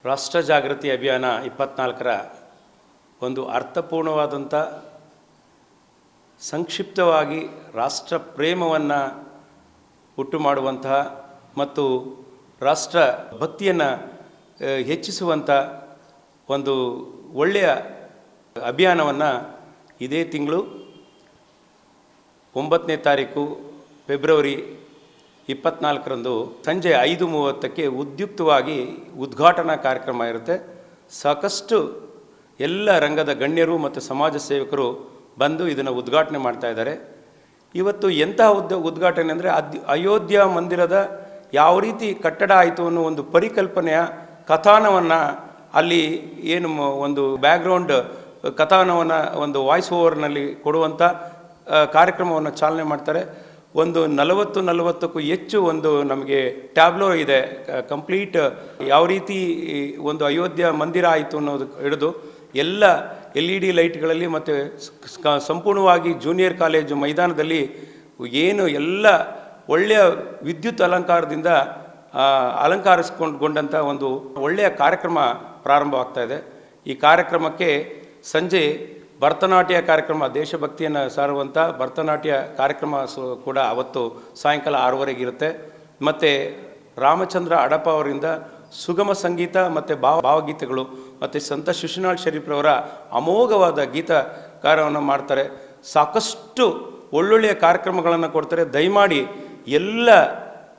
ರಾಷ್ಟ್ರ ಜಾಗೃತಿ ಅಭಿಯಾನ 24ರ ಒಂದು ಅರ್ಥಪೂರ್ಣವಾದಂಥ ಸಂಕ್ಷಿಪ್ತವಾಗಿ ರಾಷ್ಟ್ರ ಪ್ರೇಮವನ್ನು ಹುಟ್ಟು ಮಾಡುವಂತಹ ಮತ್ತು ರಾಷ್ಟ್ರ ಭಕ್ತಿಯನ್ನು ಹೆಚ್ಚಿಸುವಂಥ ಒಂದು ಒಳ್ಳೆಯ ಅಭಿಯಾನವನ್ನು ಇದೇ ತಿಂಗಳು 9ನೇ ತಾರೀಕು ಫೆಬ್ರವರಿ 24ರಂದು ಸಂಜೆ 5:30ಕ್ಕೆ ಉದ್ಯುಕ್ತವಾಗಿ ಉದ್ಘಾಟನಾ ಕಾರ್ಯಕ್ರಮ ಇರುತ್ತೆ. ಸಾಕಷ್ಟು ಎಲ್ಲ ರಂಗದ ಗಣ್ಯರು ಮತ್ತು ಸಮಾಜ ಸೇವಕರು ಬಂದು ಇದನ್ನು ಉದ್ಘಾಟನೆ ಮಾಡ್ತಾ ಇದ್ದಾರೆ. ಇವತ್ತು ಎಂತಹ ಉದ್ಘಾಟನೆ ಅಂದರೆ ಅಯೋಧ್ಯ ಮಂದಿರದ ಯಾವ ರೀತಿ ಕಟ್ಟಡ ಆಯಿತು ಅನ್ನೋ ಒಂದು ಪರಿಕಲ್ಪನೆಯ ಕಥಾನವನ್ನು ಅಲ್ಲಿ ಏನು ಒಂದು ಬ್ಯಾಕ್ಗ್ರೌಂಡ್ ಕಥಾನವನ್ನು ಒಂದು ವಾಯ್ಸ್ ಓವರ್ನಲ್ಲಿ ಕೊಡುವಂಥ ಕಾರ್ಯಕ್ರಮವನ್ನು ಚಾಲನೆ ಮಾಡ್ತಾರೆ. ಒಂದು 40-40ಕ್ಕೂ ಹೆಚ್ಚು ಒಂದು ನಮಗೆ ಟ್ಯಾಬ್ಲೋ ಇದೆ. ಕಂಪ್ಲೀಟ್ ಯಾವ ರೀತಿ ಒಂದು ಅಯೋಧ್ಯ ಮಂದಿರ ಆಯಿತು ಅನ್ನೋದು ಹಿಡಿದು ಎಲ್ಲ LED ಲೈಟ್ಗಳಲ್ಲಿ ಮತ್ತು ಸಂಪೂರ್ಣವಾಗಿ ಜೂನಿಯರ್ ಕಾಲೇಜು ಮೈದಾನದಲ್ಲಿ ಏನು ಎಲ್ಲ ಒಳ್ಳೆಯ ವಿದ್ಯುತ್ ಅಲಂಕಾರದಿಂದ ಅಲಂಕರಿಸಿಕೊಂಡಂಥ ಒಂದು ಒಳ್ಳೆಯ ಕಾರ್ಯಕ್ರಮ ಪ್ರಾರಂಭವಾಗ್ತಾ ಇದೆ. ಈ ಕಾರ್ಯಕ್ರಮಕ್ಕೆ ಸಂಜೆ ಭರತನಾಟ್ಯ ಕಾರ್ಯಕ್ರಮ, ದೇಶಭಕ್ತಿಯನ್ನು ಸಾರುವಂಥ ಭರತನಾಟ್ಯ ಕಾರ್ಯಕ್ರಮ ಕೂಡ ಅವತ್ತು ಸಾಯಂಕಾಲ 6:30ಗೆ ಇರುತ್ತೆ. ಮತ್ತು ರಾಮಚಂದ್ರ ಅಡಪ ಅವರಿಂದ ಸುಗಮ ಸಂಗೀತ ಮತ್ತು ಭಾವಗೀತೆಗಳು ಮತ್ತು ಸಂತ ಶಿಶುನಾಳ್ ಶರೀಫ್ರವರ ಅಮೋಘವಾದ ಗೀತಕಾರವನ್ನು ಮಾಡ್ತಾರೆ. ಸಾಕಷ್ಟು ಒಳ್ಳೊಳ್ಳೆಯ ಕಾರ್ಯಕ್ರಮಗಳನ್ನು ಕೊಡ್ತಾರೆ. ದಯಮಾಡಿ ಎಲ್ಲ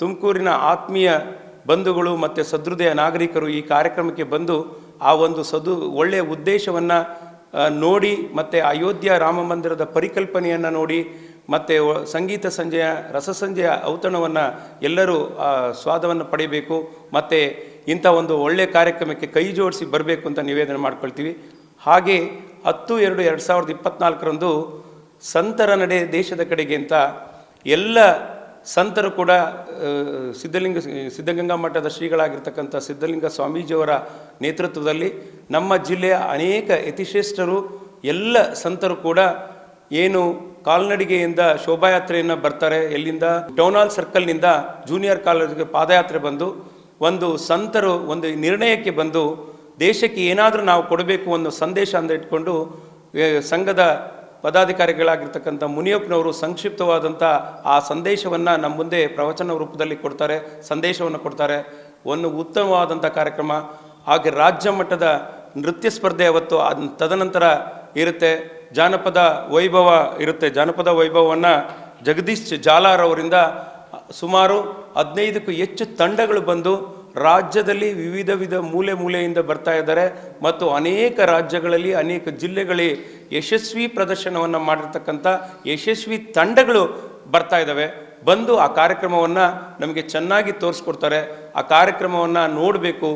ತುಮಕೂರಿನ ಆತ್ಮೀಯ ಬಂಧುಗಳು ಮತ್ತು ಸಹೃದಯ ನಾಗರಿಕರು ಈ ಕಾರ್ಯಕ್ರಮಕ್ಕೆ ಬಂದು ಆ ಒಂದು ಒಳ್ಳೆಯ ಉದ್ದೇಶವನ್ನು ನೋಡಿ ಮತ್ತು ಅಯೋಧ್ಯ ರಾಮ ಮಂದಿರದ ಪರಿಕಲ್ಪನೆಯನ್ನು ನೋಡಿ ಮತ್ತು ಸಂಗೀತ ಸಂಜೆಯ ರಸಸಂಜೆಯ ಔತಣವನ್ನು ಎಲ್ಲರೂ ಸ್ವಾದವನ್ನು ಪಡೆಯಬೇಕು ಮತ್ತು ಇಂಥ ಒಂದು ಒಳ್ಳೆಯ ಕಾರ್ಯಕ್ರಮಕ್ಕೆ ಕೈ ಜೋಡಿಸಿ ಬರಬೇಕು ಅಂತ ನಿವೇದನೆ ಮಾಡ್ಕೊಳ್ತೀವಿ. ಹಾಗೆ 10/2/2024ರಂದು ಸಂತರ ನಡೆ ದೇಶದ ಕಡೆಗೆ ಅಂತ ಎಲ್ಲ ಸಂತರು ಕೂಡ ಸಿದ್ಧಗಂಗಾ ಮಠದ ಶ್ರೀಗಳಾಗಿರ್ತಕ್ಕಂಥ ಸಿದ್ಧಲಿಂಗ ಸ್ವಾಮೀಜಿಯವರ ನೇತೃತ್ವದಲ್ಲಿ ನಮ್ಮ ಜಿಲ್ಲೆಯ ಅನೇಕ ಯತಿಶ್ರೇಷ್ಠರು ಎಲ್ಲ ಸಂತರು ಕೂಡ ಏನು ಕಾಲ್ನಡಿಗೆಯಿಂದ ಶೋಭಾಯಾತ್ರೆಯನ್ನು ಬರ್ತಾರೆ. ಎಲ್ಲಿಂದ ಟೌನ್ ಹಾಲ್ ಸರ್ಕಲ್ನಿಂದ ಜೂನಿಯರ್ ಕಾಲೇಜಿಗೆ ಪಾದಯಾತ್ರೆ ಬಂದು ಒಂದು ಸಂತರು ಒಂದು ನಿರ್ಣಯಕ್ಕೆ ಬಂದು ದೇಶಕ್ಕೆ ಏನಾದರೂ ನಾವು ಕೊಡಬೇಕು ಒಂದು ಸಂದೇಶ ಅಂತ ಇಟ್ಕೊಂಡು ಸಂಘದ ಪದಾಧಿಕಾರಿಗಳಾಗಿರ್ತಕ್ಕಂಥ ಮುನಿಯಪ್ಪನವರು ಸಂಕ್ಷಿಪ್ತವಾದಂಥ ಆ ಸಂದೇಶವನ್ನು ನಮ್ಮ ಮುಂದೆ ಪ್ರವಚನ ರೂಪದಲ್ಲಿ ಕೊಡ್ತಾರೆ, ಸಂದೇಶವನ್ನು ಕೊಡ್ತಾರೆ. ಒಂದು ಉತ್ತಮವಾದಂಥ ಕಾರ್ಯಕ್ರಮ. ಹಾಗೆ ರಾಜ್ಯ ಮಟ್ಟದ ನೃತ್ಯ ಸ್ಪರ್ಧೆ ಅವತ್ತು ತದನಂತರ ಇರುತ್ತೆ. ಜಾನಪದ ವೈಭವ ಇರುತ್ತೆ. ಜಾನಪದ ವೈಭವವನ್ನು ಜಗದೀಶ್ ಜಾಲಾರ್ ಅವರಿಂದ ಸುಮಾರು 15ಕ್ಕೂ ಹೆಚ್ಚು ತಂಡಗಳು ಬಂದು ರಾಜ್ಯದಲ್ಲಿ ವಿವಿಧ ಮೂಲೆಯಿಂದ ಬರ್ತಾ ಇದ್ದಾರೆ ಮತ್ತು ಅನೇಕ ರಾಜ್ಯಗಳಲ್ಲಿ ಅನೇಕ ಜಿಲ್ಲೆಗಳಲ್ಲಿ ಯಶಸ್ವಿ ಪ್ರದರ್ಶನವನ್ನು ಮಾಡಿರ್ತಕ್ಕಂಥ ಯಶಸ್ವಿ ತಂಡಗಳು ಬರ್ತಾ ಇದ್ದಾವೆ. ಬಂದು ಆ ಕಾರ್ಯಕ್ರಮವನ್ನು ನಮಗೆ ಚೆನ್ನಾಗಿ ತೋರಿಸ್ಕೊಡ್ತಾರೆ. ಆ ಕಾರ್ಯಕ್ರಮವನ್ನು ನೋಡಬೇಕು.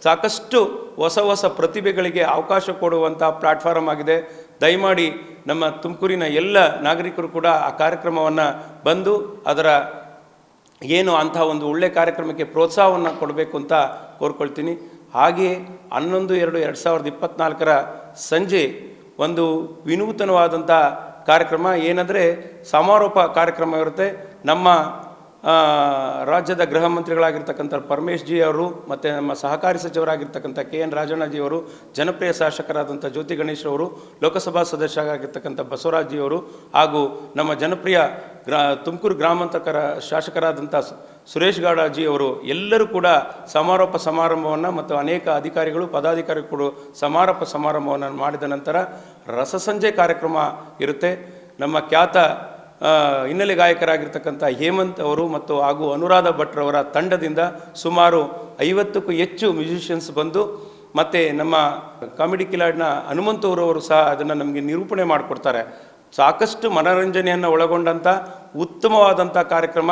ಸಾಕಷ್ಟು ಹೊಸ ಪ್ರತಿಭೆಗಳಿಗೆ ಅವಕಾಶ ಕೊಡುವಂಥ ಪ್ಲ್ಯಾಟ್ಫಾರ್ಮ್ ಆಗಿದೆ. ದಯಮಾಡಿ ನಮ್ಮ ತುಮಕೂರಿನ ಎಲ್ಲ ನಾಗರಿಕರು ಕೂಡ ಆ ಕಾರ್ಯಕ್ರಮವನ್ನು ಬಂದು ಅದರ ಏನು ಅಂಥ ಒಂದು ಒಳ್ಳೆಯ ಕಾರ್ಯಕ್ರಮಕ್ಕೆ ಪ್ರೋತ್ಸಾಹವನ್ನು ಕೊಡಬೇಕು ಅಂತ ಕೋರ್ಕೊಳ್ತೀನಿ. ಹಾಗೆಯೇ 11/2/2024ರ ಸಂಜೆ ಒಂದು ವಿನೂತನವಾದಂಥ ಕಾರ್ಯಕ್ರಮ ಏನಂದರೆ ಸಮಾರೋಪ ಕಾರ್ಯಕ್ರಮ ಇರುತ್ತೆ. ನಮ್ಮ ರಾಜ್ಯದ ಗೃಹ ಮಂತ್ರಿಗಳಾಗಿರ್ತಕ್ಕಂಥ ಪರಮೇಶ್ ಜಿ ಅವರು ಮತ್ತು ನಮ್ಮ ಸಹಕಾರಿ ಸಚಿವರಾಗಿರ್ತಕ್ಕಂಥ KN ರಾಜಣ್ಣಜಿಯವರು, ಜನಪ್ರಿಯ ಶಾಸಕರಾದಂಥ ಜ್ಯೋತಿ ಗಣೇಶ್ ಅವರು, ಲೋಕಸಭಾ ಸದಸ್ಯರಾಗಿರ್ತಕ್ಕಂಥ ಬಸವರಾಜ್ ಜಿಯವರು ಹಾಗೂ ನಮ್ಮ ಜನಪ್ರಿಯ ತುಮಕೂರು ಗ್ರಾಮಾಂತರ ಶಾಸಕರಾದಂಥ ಸುರೇಶ್ ಗೌಡಜಿಯವರು ಎಲ್ಲರೂ ಕೂಡ ಸಮಾರೋಪ ಸಮಾರಂಭವನ್ನು ಮತ್ತು ಅನೇಕ ಅಧಿಕಾರಿಗಳು ಪದಾಧಿಕಾರಿಗಳು ಸಮಾರೋಪ ಸಮಾರಂಭವನ್ನು ಮಾಡಿದ ನಂತರ ರಸಸಂಜೆ ಕಾರ್ಯಕ್ರಮ ಇರುತ್ತೆ. ನಮ್ಮ ಖ್ಯಾತ ಹಿನ್ನೆಲೆ ಗಾಯಕರಾಗಿರ್ತಕ್ಕಂಥ ಹೇಮಂತ್ ಅವರು ಮತ್ತು ಹಾಗೂ ಅನುರಾಧ ಭಟ್ರವರ ತಂಡದಿಂದ ಸುಮಾರು 50ಕ್ಕೂ ಹೆಚ್ಚು ಮ್ಯೂಸಿಷಿಯನ್ಸ್ ಬಂದು ಮತ್ತು ನಮ್ಮ ಕಾಮಿಡಿ ಕಿಲಾಡಿನ ಹನುಮಂತವರವರು ಸಹ ಅದನ್ನು ನಮಗೆ ನಿರೂಪಣೆ ಮಾಡಿಕೊಡ್ತಾರೆ. ಸಾಕಷ್ಟು ಮನೋರಂಜನೆಯನ್ನು ಒಳಗೊಂಡಂಥ ಉತ್ತಮವಾದಂಥ ಕಾರ್ಯಕ್ರಮ.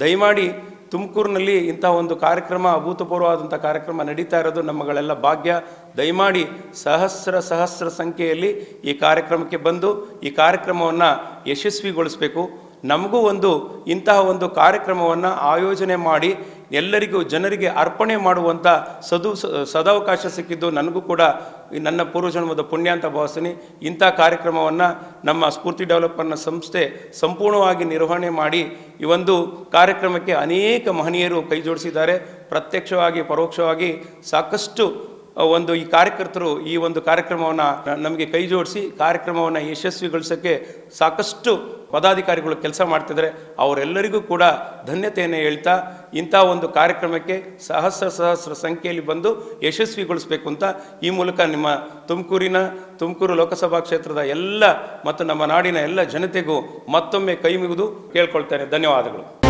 ದಯಮಾಡಿ ತುಮಕೂರಿನಲ್ಲಿ ಇಂಥ ಒಂದು ಕಾರ್ಯಕ್ರಮ, ಅಭೂತಪೂರ್ವವಾದಂಥ ಕಾರ್ಯಕ್ರಮ ನಡೀತಾ ಇರೋದು ನಮ್ಮಗಳೆಲ್ಲ ಭಾಗ್ಯ. ದಯಮಾಡಿ ಸಹಸ್ರ ಸಂಖ್ಯೆಯಲ್ಲಿ ಈ ಕಾರ್ಯಕ್ರಮಕ್ಕೆ ಬಂದು ಈ ಕಾರ್ಯಕ್ರಮವನ್ನು ಯಶಸ್ವಿಗೊಳಿಸಬೇಕು. ನಮಗೂ ಒಂದು ಇಂತಹ ಒಂದು ಕಾರ್ಯಕ್ರಮವನ್ನು ಆಯೋಜನೆ ಮಾಡಿ ಎಲ್ಲರಿಗೂ ಜನರಿಗೆ ಅರ್ಪಣೆ ಮಾಡುವಂಥ ಸದಾವಕಾಶ ಸಿಕ್ಕಿದ್ದು ನನಗೂ ಕೂಡ ನನ್ನ ಪೂರ್ವಜನ್ಮದ ಪುಣ್ಯ ಅಂತ ಭಾವಿಸ್ತೀನಿ. ಇಂಥ ಕಾರ್ಯಕ್ರಮವನ್ನು ನಮ್ಮ ಸ್ಫೂರ್ತಿ ಡೆವಲಪ್ಮೆಂಟ್ ಸಂಸ್ಥೆ ಸಂಪೂರ್ಣವಾಗಿ ನಿರ್ವಹಣೆ ಮಾಡಿ ಈ ಒಂದು ಕಾರ್ಯಕ್ರಮಕ್ಕೆ ಅನೇಕ ಮಹನೀಯರು ಕೈ ಜೋಡಿಸಿದ್ದಾರೆ. ಪ್ರತ್ಯಕ್ಷವಾಗಿ ಪರೋಕ್ಷವಾಗಿ ಸಾಕಷ್ಟು ಒಂದು ಈ ಕಾರ್ಯಕರ್ತರು ಈ ಒಂದು ಕಾರ್ಯಕ್ರಮವನ್ನು ನಮಗೆ ಕೈ ಜೋಡಿಸಿ ಕಾರ್ಯಕ್ರಮವನ್ನು ಯಶಸ್ವಿಗೊಳಿಸೋಕ್ಕೆ ಸಾಕಷ್ಟು ಪದಾಧಿಕಾರಿಗಳು ಕೆಲಸ ಮಾಡ್ತಿದ್ದಾರೆ. ಅವರೆಲ್ಲರಿಗೂ ಕೂಡ ಧನ್ಯತೆಯನ್ನು ಹೇಳ್ತಾ ಇಂಥ ಒಂದು ಕಾರ್ಯಕ್ರಮಕ್ಕೆ ಸಹಸ್ರ ಸಂಖ್ಯೆಯಲ್ಲಿ ಬಂದು ಯಶಸ್ವಿಗೊಳಿಸಬೇಕು ಅಂತ ಈ ಮೂಲಕ ನಿಮ್ಮ ತುಮಕೂರು ಲೋಕಸಭಾ ಕ್ಷೇತ್ರದ ಎಲ್ಲ ಮತ್ತು ನಮ್ಮ ನಾಡಿನ ಎಲ್ಲ ಜನತೆಗೂ ಮತ್ತೊಮ್ಮೆ ಕೈ ಮುಗಿದು ಕೇಳ್ಕೊಳ್ತೇನೆ. ಧನ್ಯವಾದಗಳು.